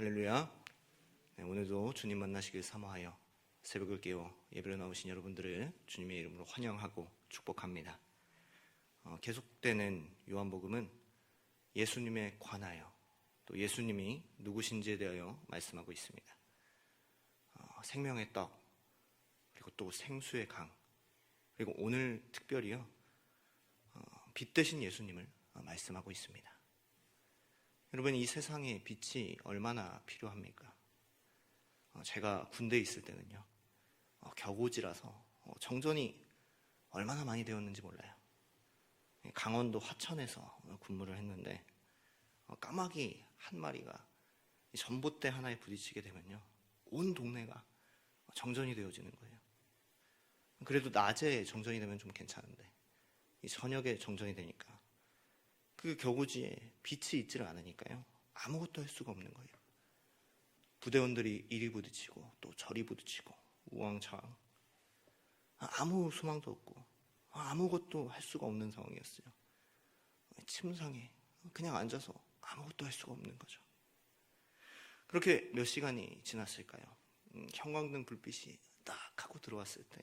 할렐루야. 네, 오늘도 주님 만나시길 사모하여 새벽을 깨워 예배로 나오신 여러분들을 주님의 이름으로 환영하고 축복합니다. 계속되는 요한복음은 예수님에 관하여 또 예수님이 누구신지에 대하여 말씀하고 있습니다. 생명의 떡, 그리고 또 생수의 강, 그리고 오늘 특별히요 빛 대신 예수님을 말씀하고 있습니다. 여러분, 이 세상에 빛이 얼마나 필요합니까? 제가 군대에 있을 때는요 격오지라서 정전이 얼마나 많이 되었는지 몰라요. 강원도 화천에서 근무를 했는데 까마귀 한 마리가 전봇대 하나에 부딪히게 되면요 온 동네가 정전이 되어지는 거예요. 그래도 낮에 정전이 되면 좀 괜찮은데 이 저녁에 정전이 되니까 그 격오지에 빛이 있지를 않으니까요 아무것도 할 수가 없는 거예요. 부대원들이 이리 부딪히고 또 저리 부딪히고 우왕좌왕, 아무 소망도 없고 아무것도 할 수가 없는 상황이었어요. 침상에 그냥 앉아서 아무것도 할 수가 없는 거죠. 그렇게 몇 시간이 지났을까요? 형광등 불빛이 딱 하고 들어왔을 때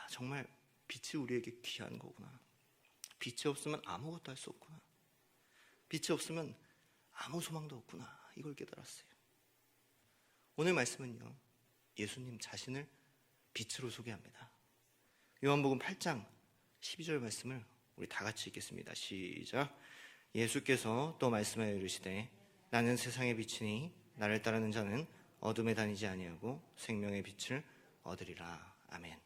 정말 빛이 우리에게 귀한 거구나. 빛이 없으면 아무것도 할 수 없구나. 빛이 없으면 아무 소망도 없구나. 이걸 깨달았어요. 오늘 말씀은요 예수님 자신을 빛으로 소개합니다. 요한복음 8장 12절 말씀을 우리 다 같이 읽겠습니다. 시작. 예수께서 또 말씀하여 이르시되 나는 세상의 빛이니 나를 따르는 자는 어둠에 다니지 아니하고 생명의 빛을 얻으리라. 아멘.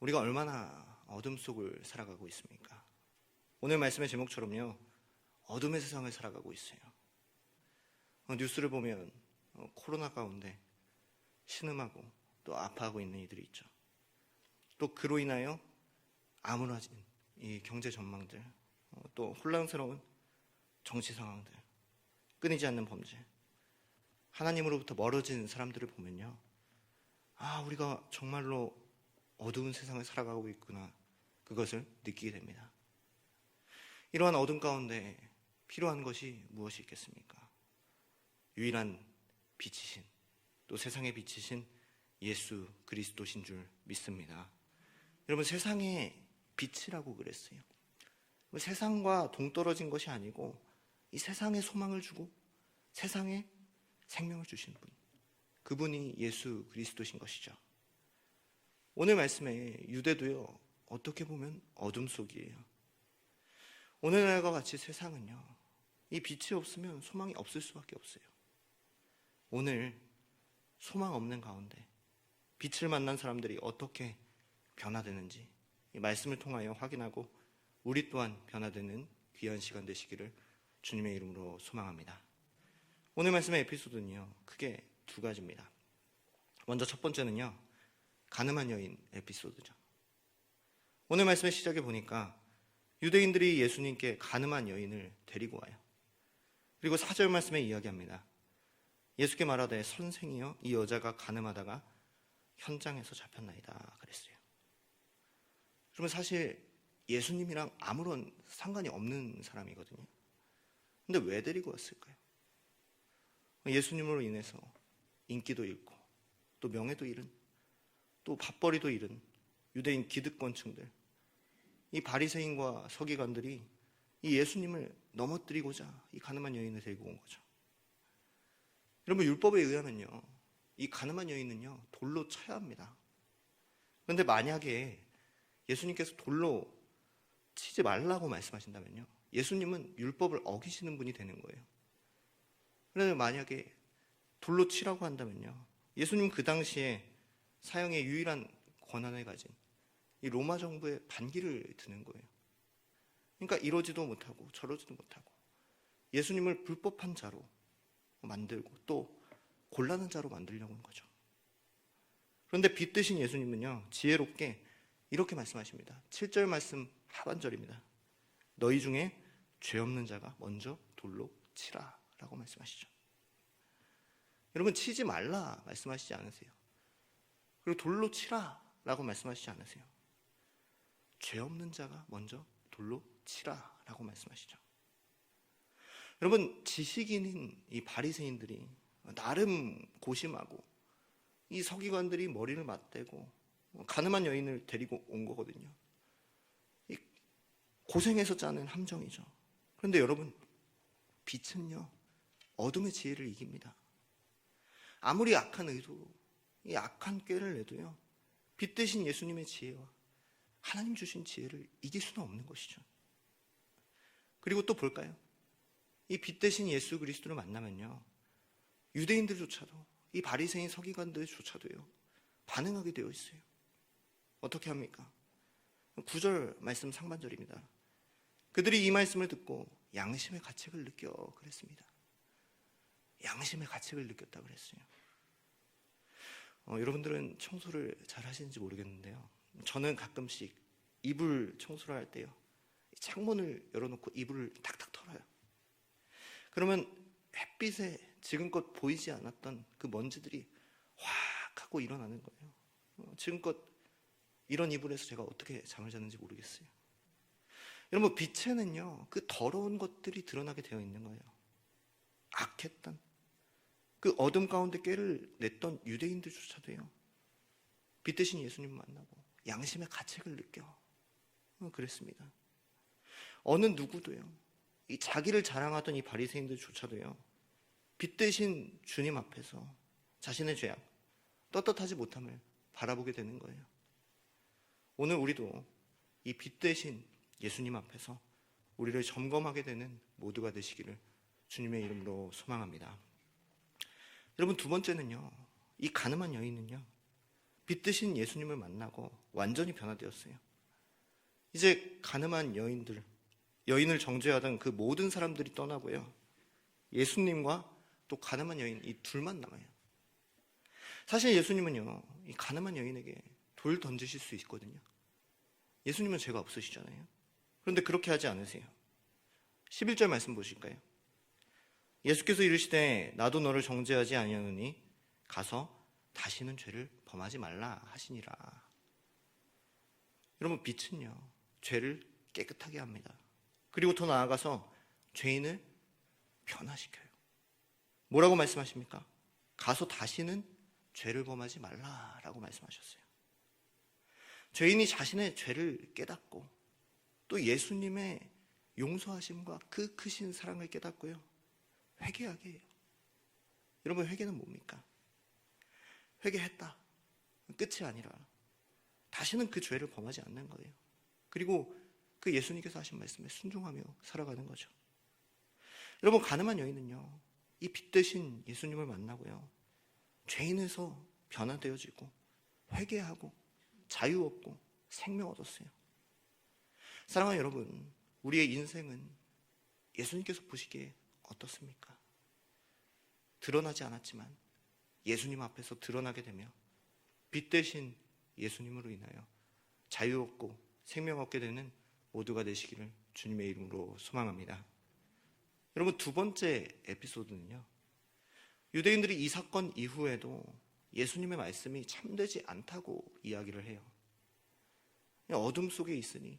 우리가 얼마나 어둠 속을 살아가고 있습니까? 오늘 말씀의 제목처럼요 어둠의 세상을 살아가고 있어요. 뉴스를 보면 코로나 가운데 신음하고 또 아파하고 있는 이들이 있죠. 또 그로 인하여 암울해진 이 경제 전망들, 또 혼란스러운 정치 상황들, 끊이지 않는 범죄, 하나님으로부터 멀어진 사람들을 보면요 우리가 정말로 어두운 세상을 살아가고 있구나, 그것을 느끼게 됩니다. 이러한 어둠 가운데 필요한 것이 무엇이 있겠습니까? 유일한 빛이신, 또 세상의 빛이신 예수 그리스도신 줄 믿습니다. 여러분, 세상의 빛이라고 그랬어요. 세상과 동떨어진 것이 아니고 이 세상에 소망을 주고 세상에 생명을 주신 분, 그분이 예수 그리스도신 것이죠. 오늘 말씀에 유대도요 어떻게 보면 어둠 속이에요. 오늘날과 같이 세상은요 이 빛이 없으면 소망이 없을 수밖에 없어요. 오늘 소망 없는 가운데 빛을 만난 사람들이 어떻게 변화되는지 이 말씀을 통하여 확인하고 우리 또한 변화되는 귀한 시간 되시기를 주님의 이름으로 소망합니다. 오늘 말씀의 에피소드는요 크게 두 가지입니다. 먼저 첫 번째는요 가늠한 여인 에피소드죠. 오늘 말씀의 시작에 보니까 유대인들이 예수님께 가늠한 여인을 데리고 와요. 그리고 4절 말씀에 이야기합니다. 예수께 말하되 선생이여 이 여자가 가늠하다가 현장에서 잡혔나이다 그랬어요. 그러면 사실 예수님이랑 아무런 상관이 없는 사람이거든요. 근데 왜 데리고 왔을까요? 예수님으로 인해서 인기도 잃고 또 명예도 잃은, 또 밥벌이도 잃은 유대인 기득권층들, 이 바리새인과 서기관들이 이 예수님을 넘어뜨리고자 이 가늠한 여인을 데리고 온 거죠. 여러분, 율법에 의하면요 이 가늠한 여인은요 돌로 쳐야 합니다. 그런데 만약에 예수님께서 돌로 치지 말라고 말씀하신다면요 예수님은 율법을 어기시는 분이 되는 거예요. 그런데 만약에 돌로 치라고 한다면요 예수님 그 당시에 사형의 유일한 권한을 가진 이 로마 정부의 반기를 드는 거예요. 그러니까 이러지도 못하고 저러지도 못하고 예수님을 불법한 자로 만들고 또 곤란한 자로 만들려고 하는 거죠. 그런데 빛 대신 예수님은요 지혜롭게 이렇게 말씀하십니다. 7절 말씀 하반절입니다. 너희 중에 죄 없는 자가 먼저 돌로 치라 라고 말씀하시죠. 여러분, 치지 말라 말씀하시지 않으세요. 그리고 돌로 치라 라고 말씀하시지 않으세요. 죄 없는 자가 먼저 돌로 치라 라고 말씀하시죠. 여러분, 지식인인 이 바리새인들이 나름 고심하고 이 서기관들이 머리를 맞대고 가늠한 여인을 데리고 온 거거든요. 이 고생해서 짜낸 함정이죠. 그런데 여러분, 빛은요 어둠의 지혜를 이깁니다. 아무리 악한 의도, 이 악한 꾀를 내도요 빛 대신 예수님의 지혜와 하나님 주신 지혜를 이길 수는 없는 것이죠. 그리고 또 볼까요? 이 빛 대신 예수 그리스도를 만나면요 유대인들조차도, 이 바리새인 서기관들조차도요 반응하게 되어 있어요. 어떻게 합니까? 9절 말씀 상반절입니다. 그들이 이 말씀을 듣고 양심의 가책을 느껴 그랬습니다. 양심의 가책을 느꼈다 그랬어요. 여러분들은 청소를 잘 하시는지 모르겠는데요, 저는 가끔씩 이불 청소를 할 때요 창문을 열어놓고 이불을 탁탁 털어요. 그러면 햇빛에 지금껏 보이지 않았던 그 먼지들이 확 하고 일어나는 거예요. 지금껏 이런 이불에서 제가 어떻게 잠을 잤는지 모르겠어요. 여러분, 빛에는요 그 더러운 것들이 드러나게 되어 있는 거예요. 악했던 그 어둠 가운데 꾀를 냈던 유대인들조차도요 빛 대신 예수님 만나고 양심의 가책을 느껴 그랬습니다. 어느 누구도요 이 자기를 자랑하던 이 바리새인들조차도요 빛 대신 주님 앞에서 자신의 죄악, 떳떳하지 못함을 바라보게 되는 거예요. 오늘 우리도 이 빛 대신 예수님 앞에서 우리를 점검하게 되는 모두가 되시기를 주님의 이름으로 소망합니다. 여러분, 두 번째는요, 이 가늠한 여인은요 빛 대신 예수님을 만나고 완전히 변화되었어요. 이제 가늠한 여인을 정죄하던 그 모든 사람들이 떠나고요 예수님과 또 가늠한 여인, 이 둘만 남아요. 사실 예수님은요 이 가늠한 여인에게 돌 던지실 수 있거든요. 예수님은 죄가 없으시잖아요. 그런데 그렇게 하지 않으세요. 11절 말씀 보실까요? 예수께서 이르시되 나도 너를 정죄하지 아니하노니 가서 다시는 죄를 범하지 말라 하시니라. 여러분, 빛은요 죄를 깨끗하게 합니다. 그리고 더 나아가서 죄인을 변화시켜요. 뭐라고 말씀하십니까? 가서 다시는 죄를 범하지 말라라고 말씀하셨어요. 죄인이 자신의 죄를 깨닫고 또 예수님의 용서하심과 그 크신 사랑을 깨닫고요 회개하게 해요. 여러분, 회개는 뭡니까? 회개했다, 끝이 아니라 다시는 그 죄를 범하지 않는 거예요. 그리고 그 예수님께서 하신 말씀에 순종하며 살아가는 거죠. 여러분, 가늠한 여인은요 이 빛 대신 예수님을 만나고요 죄인에서 변화되어지고 회개하고 자유 얻고 생명 얻었어요. 사랑하는 여러분, 우리의 인생은 예수님께서 보시기에 어떻습니까? 드러나지 않았지만 예수님 앞에서 드러나게 되며 빛 대신 예수님으로 인하여 자유 얻고 생명 얻게 되는 모두가 되시기를 주님의 이름으로 소망합니다. 여러분, 두 번째 에피소드는요 유대인들이 이 사건 이후에도 예수님의 말씀이 참되지 않다고 이야기를 해요. 어둠 속에 있으니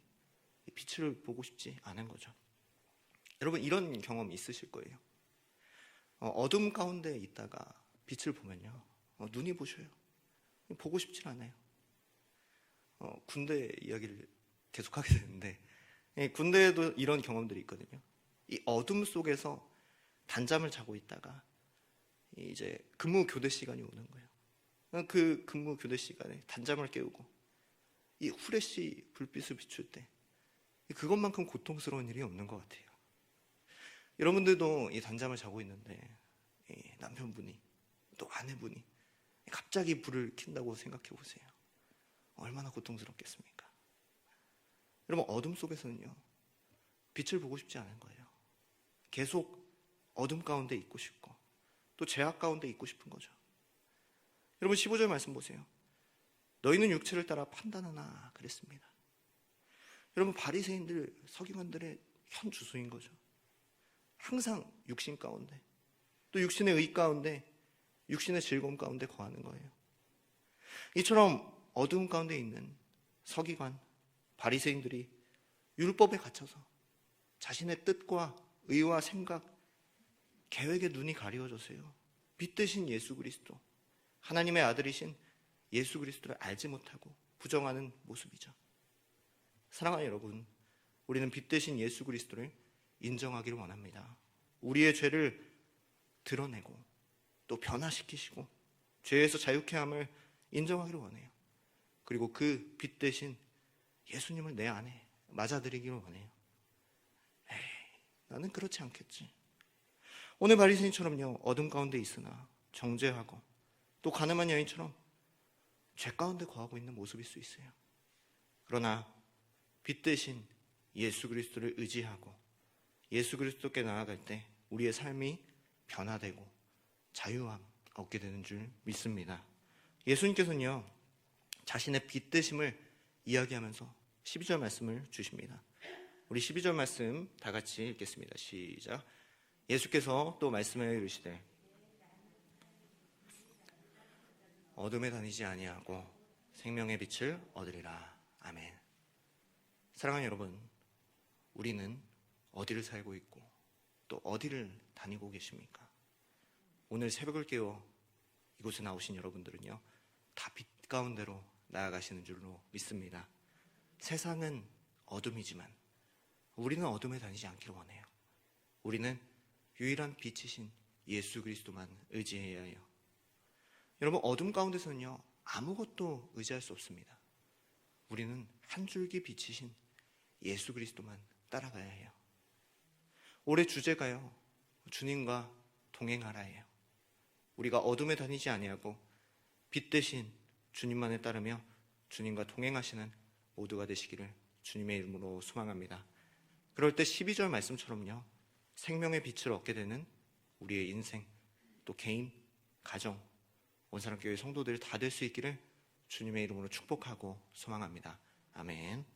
빛을 보고 싶지 않은 거죠. 여러분, 이런 경험 있으실 거예요. 어둠 가운데 있다가 빛을 보면요 눈이 부셔요. 보고 싶지 않아요. 군대 이야기를 계속하게 되는데 군대에도 이런 경험들이 있거든요. 이 어둠 속에서 단잠을 자고 있다가 이제 근무 교대 시간이 오는 거예요. 그 근무 교대 시간에 단잠을 깨우고 이 후레쉬 불빛을 비출 때 그것만큼 고통스러운 일이 없는 것 같아요. 여러분들도 이 단잠을 자고 있는데 남편분이 또 아내분이 갑자기 불을 켠다고 생각해 보세요. 얼마나 고통스럽겠습니까? 여러분, 어둠 속에서는요 빛을 보고 싶지 않은 거예요. 계속 어둠 가운데 있고 싶고 또 죄악 가운데 있고 싶은 거죠. 여러분, 15절 말씀 보세요. 너희는 육체를 따라 판단하나 그랬습니다. 여러분, 바리새인들, 서기관들의 현 주소인 거죠. 항상 육신 가운데 또 육신의 의 가운데 육신의 즐거움 가운데 거하는 거예요. 이처럼 어두운 가운데 있는 서기관, 바리새인들이 율법에 갇혀서 자신의 뜻과 의와 생각, 계획의 눈이 가리워져서요. 빛 대신 예수 그리스도, 하나님의 아들이신 예수 그리스도를 알지 못하고 부정하는 모습이죠. 사랑하는 여러분, 우리는 빛 대신 예수 그리스도를 인정하기를 원합니다. 우리의 죄를 드러내고 또 변화시키시고 죄에서 자유케 함을 인정하기를 원해요. 그리고 그 빛 대신 예수님을 내 안에 맞아들이기를 원해요. 나는 그렇지 않겠지. 오늘 바리새인처럼요, 어둠 가운데 있으나 정죄하고 또 가늠한 여인처럼 죄 가운데 거하고 있는 모습일 수 있어요. 그러나 빛 대신 예수 그리스도를 의지하고 예수 그리스도께 나아갈 때 우리의 삶이 변화되고 자유함 얻게 되는 줄 믿습니다. 예수님께서는요, 자신의 빛 되심을 이야기하면서 12절 말씀을 주십니다. 우리 12절 말씀 다 같이 읽겠습니다. 시작. 예수께서 또 말씀하여 이르시되 어둠에 다니지 아니하고 생명의 빛을 얻으리라. 아멘. 사랑하는 여러분, 우리는 어디를 살고 있고 또 어디를 다니고 계십니까? 오늘 새벽을 깨워 이곳에 나오신 여러분들은요, 다 빛 가운데로 나아가시는 줄로 믿습니다. 세상은 어둠이지만 우리는 어둠에 다니지 않기를 원해요. 우리는 유일한 빛이신 예수 그리스도만 의지해야 해요. 여러분, 어둠 가운데서는요, 아무것도 의지할 수 없습니다. 우리는 한 줄기 빛이신 예수 그리스도만 따라가야 해요. 올해 주제가요, 주님과 동행하라예요. 우리가 어둠에 다니지 아니하고 빛 대신 주님만을 따르며 주님과 동행하시는 모두가 되시기를 주님의 이름으로 소망합니다. 그럴 때 12절 말씀처럼요, 생명의 빛을 얻게 되는 우리의 인생, 또 개인, 가정, 온사람교회 성도들 다 될 수 있기를 주님의 이름으로 축복하고 소망합니다. 아멘.